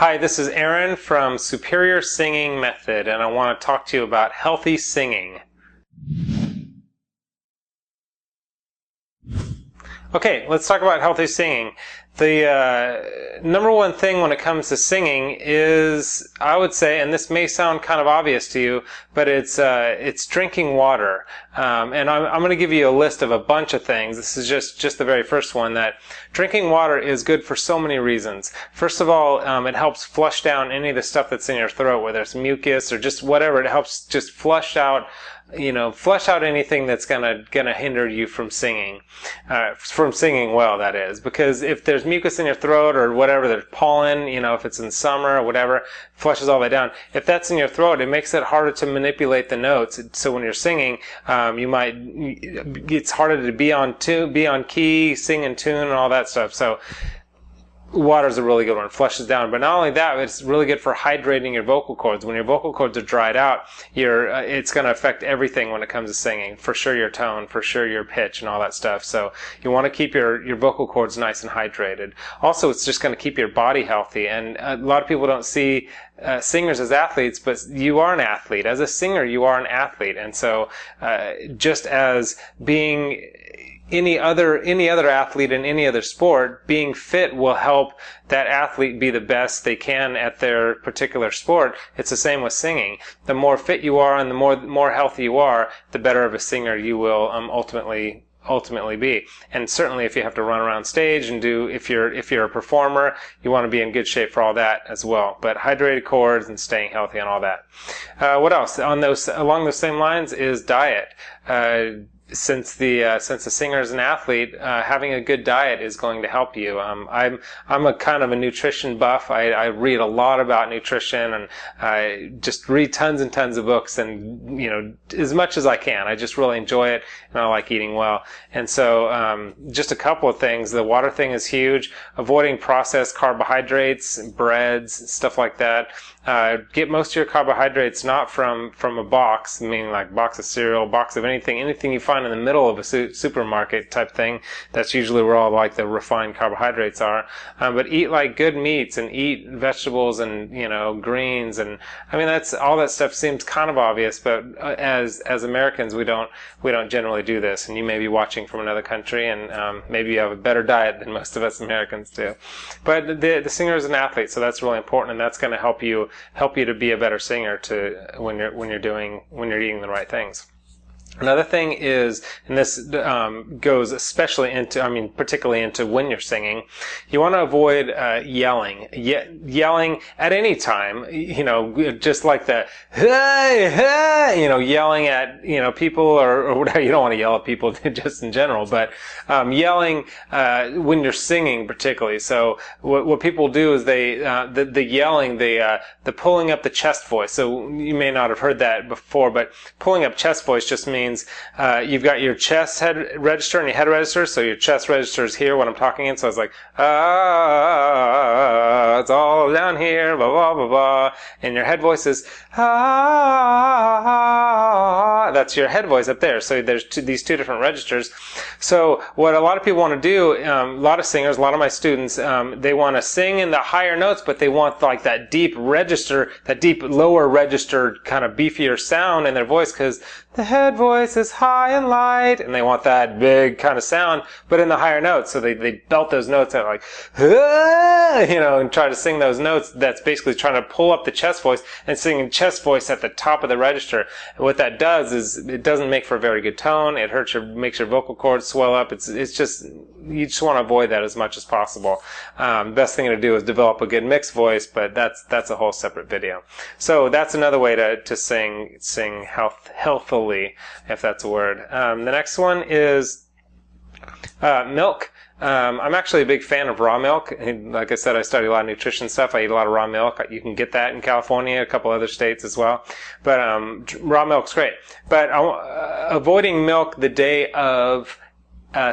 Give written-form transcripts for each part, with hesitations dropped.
Hi, this is Aaron from Superior Singing Method, and I want to talk to you about healthy singing. Okay, let's talk about healthy singing. The number one thing when it comes to singing is, I would say, and this may sound kind of obvious to you, but it's drinking water. And I'm going to give you a list of a bunch of things. This is just the very first one, that drinking water is good for so many reasons. First of all, it helps flush down any of the stuff that's in your throat, whether it's mucus or just whatever. It helps just flush out anything that's gonna hinder you from singing well, that is. Because if there's mucus in your throat or whatever, there's pollen, if it's in summer or whatever, flushes all that down. If that's in your throat, it makes it harder to manipulate the notes. So when you're singing, it's harder to be on key, sing in tune, and all that stuff. So water's a really good one. It flushes down. But not only that, it's really good for hydrating your vocal cords. When your vocal cords are dried out, it's going to affect everything when it comes to singing. For sure your tone, for sure your pitch and all that stuff. So you want to keep your vocal cords nice and hydrated. Also, it's just going to keep your body healthy. And a lot of people don't see singers as athletes, but you are an athlete. As a singer, you are an athlete. And so just as being any other athlete in any other sport, being fit will help that athlete be the best they can at their particular sport. It's the same with singing. The more fit you are and the more healthy you are, the better of a singer you will ultimately be. And certainly if you have to run around stage and if you're a performer, you want to be in good shape for all that as well. But hydrated cords and staying healthy and all that. What else? Along those same lines is diet. Since the singer is an athlete, having a good diet is going to help you. I'm a kind of a nutrition buff. I read a lot about nutrition, and I just read tons and tons of books, and as much as I can. I just really enjoy it, and I like eating well. And so just a couple of things. The water thing is huge. Avoiding processed carbohydrates, breads, stuff like that. Get most of your carbohydrates not from a box, meaning like box of cereal, box of anything you find in the middle of a supermarket type thing. That's usually where all like the refined carbohydrates are. But eat like good meats and eat vegetables and greens, and I mean that's all that stuff seems kind of obvious, but as Americans we don't generally do this. And you may be watching from another country, and maybe you have a better diet than most of us Americans do. But the singer is an athlete, so that's really important, and that's going to help you to be a better singer when you're eating the right things. Another thing is, and this goes particularly into when you're singing, you want to avoid yelling. Yelling at any time, just like the hey, hey, yelling at people or whatever. You don't want to yell at people just in general, but yelling when you're singing particularly. So what people do is the yelling, the pulling up the chest voice. So you may not have heard that before, but pulling up chest voice just means you've got your chest head register and your head register. So your chest register is here when I'm talking in. So it's like, it's all down here, blah, blah, blah, blah. And your head voice is, that's your head voice up there. So there's these two different registers. So what a lot of people want to do, a lot of singers, a lot of my students, they want to sing in the higher notes, but they want like that deep register, that deep lower register kind of beefier sound in their voice, because the head voice is high and light, and they want that big kind of sound, but in the higher notes. So they belt those notes out like, and try to sing those notes. That's basically trying to pull up the chest voice and singing chest voice at the top of the register. And what that does is it doesn't make for a very good tone. It makes your vocal cords swell up. It's just, you just want to avoid that as much as possible. Best thing to do is develop a good mixed voice, but that's a whole separate video. So that's another way to sing healthily, if that's a word. The next one is milk. I'm actually a big fan of raw milk. Like I said, I study a lot of nutrition stuff. I eat a lot of raw milk. You can get that in California, a couple other states as well. But raw milk's great. But avoiding milk the day of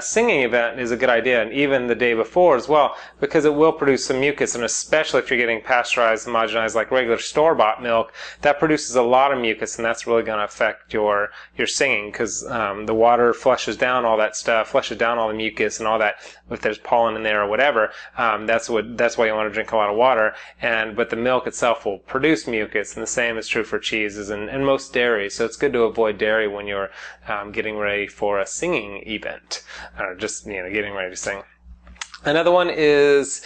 singing event is a good idea, and even the day before as well, because it will produce some mucus, and especially if you're getting pasteurized, homogenized like regular store-bought milk, that produces a lot of mucus, and that's really going to affect your singing, because the water flushes down all that stuff, flushes down all the mucus and all that. If there's pollen in there or whatever, that's why you want to drink a lot of water. But the milk itself will produce mucus, and the same is true for cheeses and most dairy. So it's good to avoid dairy when you're getting ready for a singing event, or just getting ready to sing. Another one is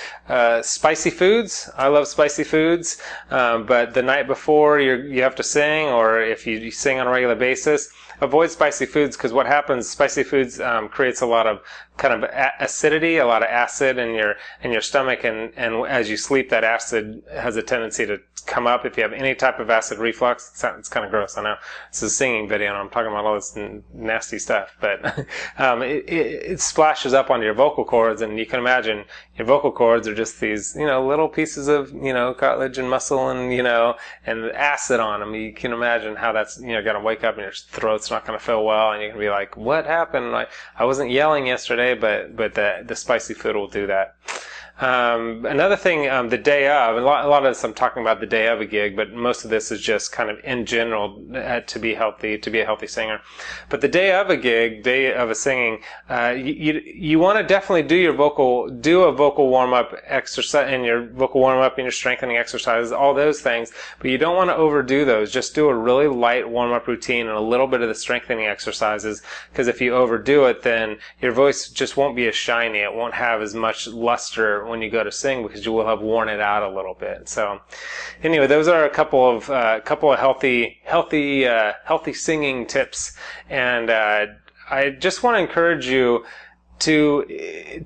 spicy foods. I love spicy foods, but the night before you have to sing, or if you sing on a regular basis, avoid spicy foods, because what happens, spicy foods creates a lot of kind of acidity, a lot of acid in your stomach, and as you sleep, that acid has a tendency to come up. If you have any type of acid reflux, it's kind of gross, I know. It's a singing video, and I'm talking about all this nasty stuff, but it splashes up onto your vocal cords, and you can imagine your vocal cords are just these, little pieces of, cartilage and muscle and acid on them. You can imagine how that's, going to wake up and your throat's not going to feel well, and you're going to be like, what happened? Like, I wasn't yelling yesterday, but the spicy food will do that. Another thing, the day of, a lot of this I'm talking about the day of a gig, but most of this is just kind of in general to be a healthy singer. But the day of a gig, day of a singing, you want to definitely do a vocal warm-up exercise, and your vocal warm-up and your strengthening exercises, all those things, but you don't want to overdo those. Just do a really light warm-up routine and a little bit of the strengthening exercises, because if you overdo it, then your voice just won't be as shiny. It won't have as much luster when you go to sing, because you will have worn it out a little bit. So anyway, those are a couple of healthy singing tips, and I just want to encourage you to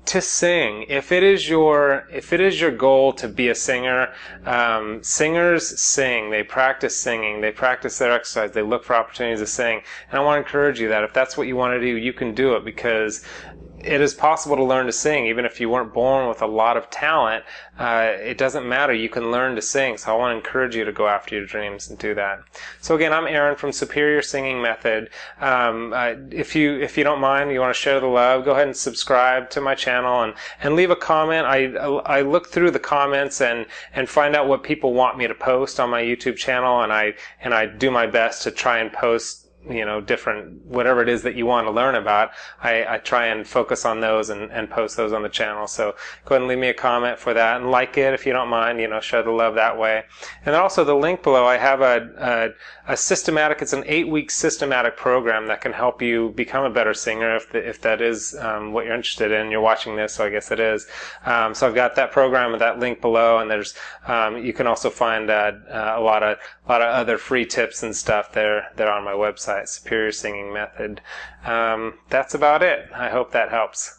sing. If it is your goal to be a singer, singers sing. They practice singing. They practice their exercise. They look for opportunities to sing. And I want to encourage you that if that's what you want to do, you can do it, because it is possible to learn to sing. Even if you weren't born with a lot of talent, it doesn't matter. You can learn to sing. So I want to encourage you to go after your dreams and do that. So again, I'm Aaron from Superior Singing Method. If you don't mind, you want to share the love, go ahead and subscribe to my channel and leave a comment. I look through the comments and find out what people want me to post on my YouTube channel, and I do my best to try and post different, whatever it is that you want to learn about. I try and focus on those and post those on the channel. So go ahead and leave me a comment for that, and like it if you don't mind, show the love that way. And then also the link below, I have a systematic, it's an 8-week systematic program that can help you become a better singer if that is what you're interested in. You're watching this, so I guess it is. So I've got that program with that link below, and there's you can also find a lot of other free tips and stuff there on my website, Superior Singing Method. That's about it. I hope that helps.